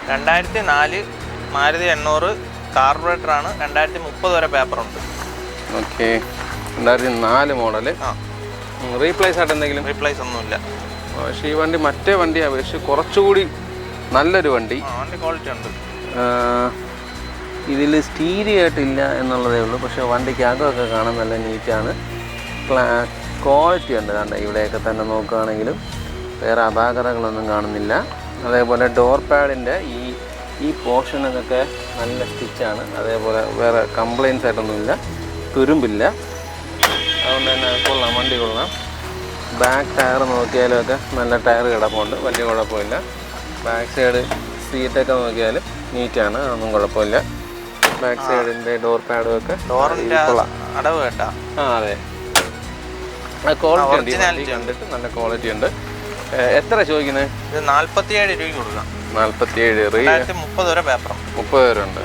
2004 മാരുതി 800 കാർബറേറ്ററാണ്. 2030 വരെ പേപ്പറുണ്ട്. Okay, 2004 model. Replace ആയിട്ട് എന്തെങ്കിലും? റീപ്ലേസ് ഒന്നുമില്ല. പക്ഷേ ഈ വണ്ടി മറ്റേ വണ്ടി അപേക്ഷിച്ച് കുറച്ചുകൂടി നല്ലൊരു വണ്ടി. വണ്ടി ക്വാളിറ്റി ഉണ്ട്. ഇതിൽ സ്റ്റീരിയോ ആയിട്ടില്ല എന്നുള്ളതേ ഉള്ളൂ. പക്ഷേ വണ്ടിക്കകമൊക്കെ കാണാൻ നല്ല നീറ്റാണ്. ക്വാളിറ്റി ഉണ്ട്. കണ്ട ഇവിടെയൊക്കെ തന്നെ നോക്കുകയാണെങ്കിലും വേറെ അപാകതകളൊന്നും കാണുന്നില്ല. അതേപോലെ ഡോർ പാഡിൻ്റെ ഈ പോർഷനൊക്കെ നല്ല സ്റ്റിച്ചാണ്. അതേപോലെ വേറെ കംപ്ലയിൻസ് ആയിട്ടൊന്നുമില്ല, തുരുമ്പില്ല. അതുകൊണ്ട് തന്നെ കൊള്ളാം, വണ്ടി കൊള്ളാം. ബാക്ക് ടയർ നോക്കിയാലും ഒക്കെ നല്ല ടയർ കിടപ്പുണ്ട്, വലിയ കുഴപ്പമില്ല. ബാക്ക് സൈഡ് സീറ്റൊക്കെ നോക്കിയാലും നീറ്റാണ്, അതൊന്നും കുഴപ്പമില്ല. ബാക്ക് സൈഡിൻ്റെ ഡോർ പാഡും ഒക്കെ കൊള്ളാം. അടവ് കേട്ടാ? അതെ, ക്വാളിറ്റി കണ്ടിട്ട് നല്ല ക്വാളിറ്റി ഉണ്ട്. എത്ര ചോദിക്കുന്നത്? ഇത് 47 രൂപയ്ക്ക് കൊടുക്കാം. 47. 2030 വരെ പേപ്പറും. 30 വരെ ഉണ്ട്.